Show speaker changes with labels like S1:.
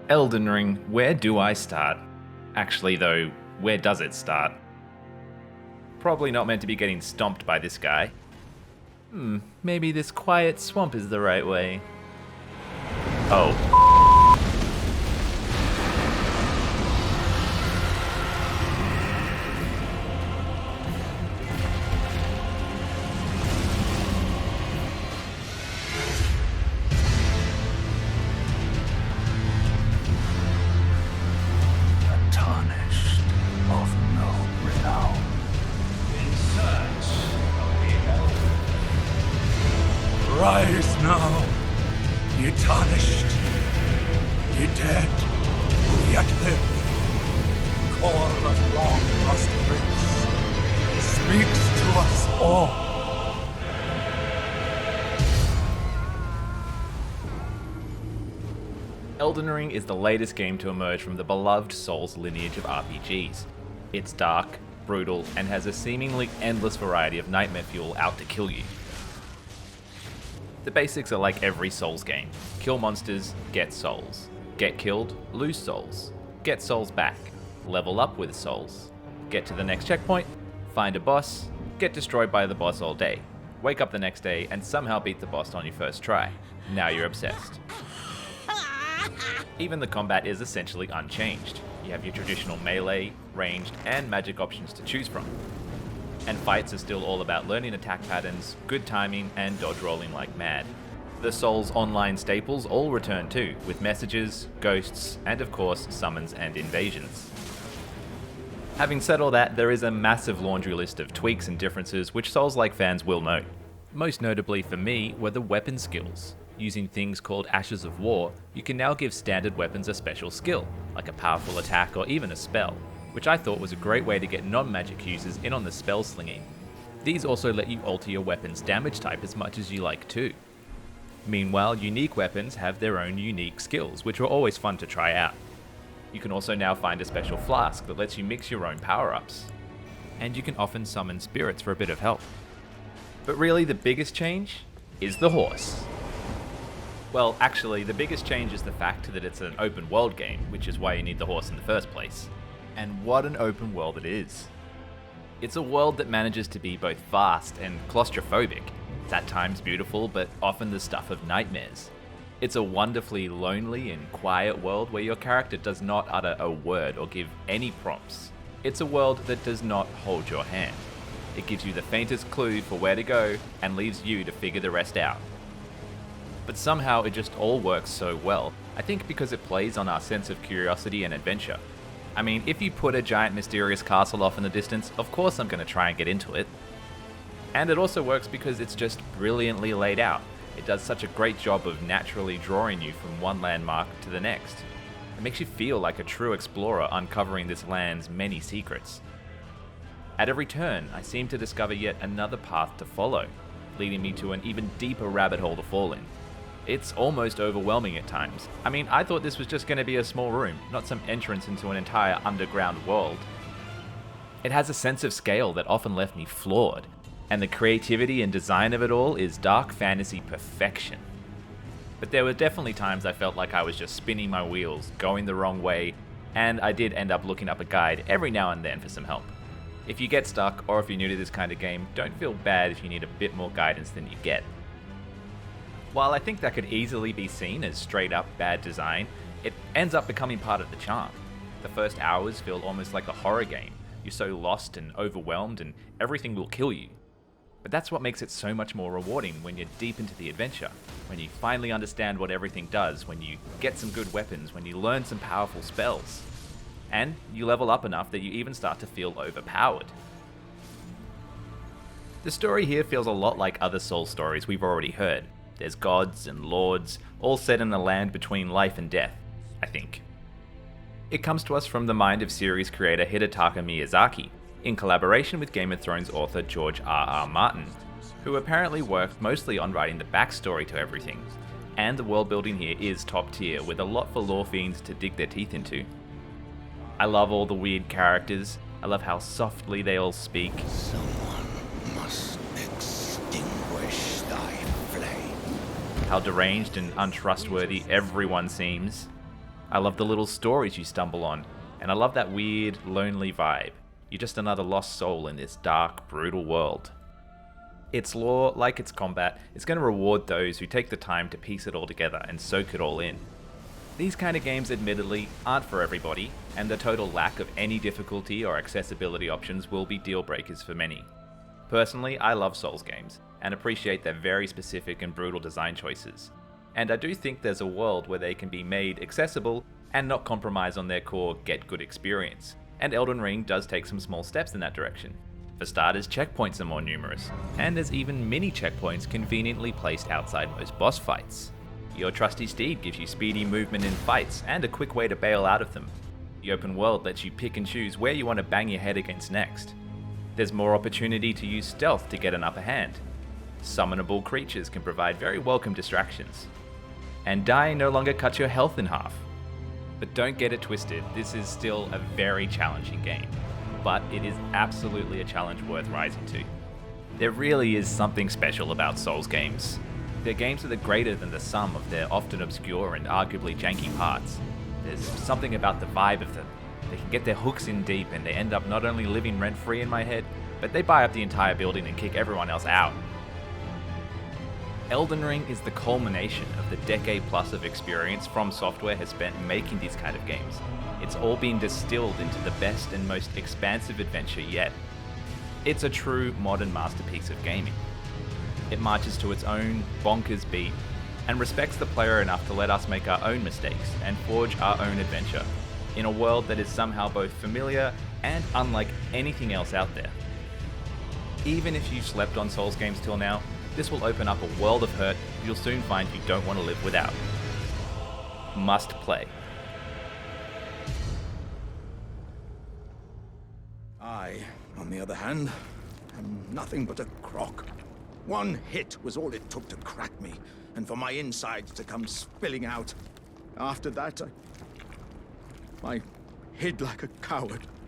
S1: Elden Ring, where do I start? Actually though, where does it start? Probably not meant to be getting stomped by this guy. Maybe this quiet swamp is the right way. Oh.
S2: Rise now, ye tarnished, ye dead, yet live. Call of long lost prince speaks to us all.
S1: Elden Ring is the latest game to emerge from the beloved Souls lineage of RPGs. It's dark, brutal, and has a seemingly endless variety of nightmare fuel out to kill you. The basics are like every Souls game. Kill monsters, get souls. Get killed, lose souls. Get souls back. Level up with souls. Get to the next checkpoint, find a boss, get destroyed by the boss all day. Wake up the next day and somehow beat the boss on your first try. Now you're obsessed. Even the combat is essentially unchanged. You have your traditional melee, ranged, and magic options to choose from. And fights are still all about learning attack patterns, good timing, and dodge rolling like mad. The Souls online staples all return too, with messages, ghosts, and of course, summons and invasions. Having said all that, there is a massive laundry list of tweaks and differences which Souls-like fans will note. Most notably for me were the weapon skills. Using things called Ashes of War, you can now give standard weapons a special skill, like a powerful attack or even a spell, which I thought was a great way to get non-magic users in on the spell slinging. These also let you alter your weapon's damage type as much as you like too. Meanwhile, unique weapons have their own unique skills, which are always fun to try out. You can also now find a special flask that lets you mix your own power-ups. And you can often summon spirits for a bit of help. But really the biggest change is the horse. Well, actually, the biggest change is the fact that it's an open world game, which is why you need the horse in the first place. And what an open world it is. It's a world that manages to be both vast and claustrophobic. It's at times beautiful, but often the stuff of nightmares. It's a wonderfully lonely and quiet world where your character does not utter a word or give any prompts. It's a world that does not hold your hand. It gives you the faintest clue for where to go and leaves you to figure the rest out. But somehow it just all works so well, I think because it plays on our sense of curiosity and adventure. I mean, if you put a giant mysterious castle off in the distance, of course I'm going to try and get into it. And it also works because it's just brilliantly laid out. It does such a great job of naturally drawing you from one landmark to the next. It makes you feel like a true explorer uncovering this land's many secrets. At every turn, I seem to discover yet another path to follow, leading me to an even deeper rabbit hole to fall in. It's almost overwhelming at times. I mean, I thought this was just going to be a small room, not some entrance into an entire underground world. It has a sense of scale that often left me floored, and the creativity and design of it all is dark fantasy perfection. But there were definitely times I felt like I was just spinning my wheels, going the wrong way, and I did end up looking up a guide every now and then for some help. If you get stuck, or if you're new to this kind of game, don't feel bad if you need a bit more guidance than you get. While I think that could easily be seen as straight up bad design, it ends up becoming part of the charm. The first hours feel almost like a horror game. You're so lost and overwhelmed and everything will kill you. But that's what makes it so much more rewarding when you're deep into the adventure, when you finally understand what everything does, when you get some good weapons, when you learn some powerful spells. And you level up enough that you even start to feel overpowered. The story here feels a lot like other Souls stories we've already heard. There's gods and lords, all set in a land between life and death, I think. It comes to us from the mind of series creator Hidetaka Miyazaki, in collaboration with Game of Thrones author George R.R. Martin, who apparently worked mostly on writing the backstory to everything. And the world building here is top tier, with a lot for lore fiends to dig their teeth into. I love all the weird characters, I love how softly they all speak.
S2: Someone must extinguish thy flame.
S1: How deranged and untrustworthy everyone seems. I love the little stories you stumble on, and I love that weird, lonely vibe. You're just another lost soul in this dark, brutal world. Its lore, like its combat, is going to reward those who take the time to piece it all together and soak it all in. These kind of games admittedly aren't for everybody, and the total lack of any difficulty or accessibility options will be deal breakers for many. Personally, I love Souls games, and appreciate their very specific and brutal design choices. And I do think there's a world where they can be made accessible and not compromise on their core get good experience, and Elden Ring does take some small steps in that direction. For starters, checkpoints are more numerous, and there's even mini checkpoints conveniently placed outside most boss fights. Your trusty steed gives you speedy movement in fights and a quick way to bail out of them. The open world lets you pick and choose where you want to bang your head against next. There's more opportunity to use stealth to get an upper hand. Summonable creatures can provide very welcome distractions. And dying no longer cuts your health in half. But don't get it twisted, this is still a very challenging game. But it is absolutely a challenge worth rising to. There really is something special about Souls games. They're games that are greater than the sum of their often obscure and arguably janky parts. There's something about the vibe of them. They can get their hooks in deep and they end up not only living rent-free in my head, but they buy up the entire building and kick everyone else out. Elden Ring is the culmination of the decade plus of experience From Software has spent making these kind of games. It's all been distilled into the best and most expansive adventure yet. It's a true modern masterpiece of gaming. It marches to its own bonkers beat and respects the player enough to let us make our own mistakes and forge our own adventure in a world that is somehow both familiar and unlike anything else out there. Even if you've slept on Souls games till now, this will open up a world of hurt you'll soon find you don't want to live without. Must play.
S2: I, on the other hand, am nothing but a crock. One hit was all it took to crack me, and for my insides to come spilling out. After that, I hid like a coward.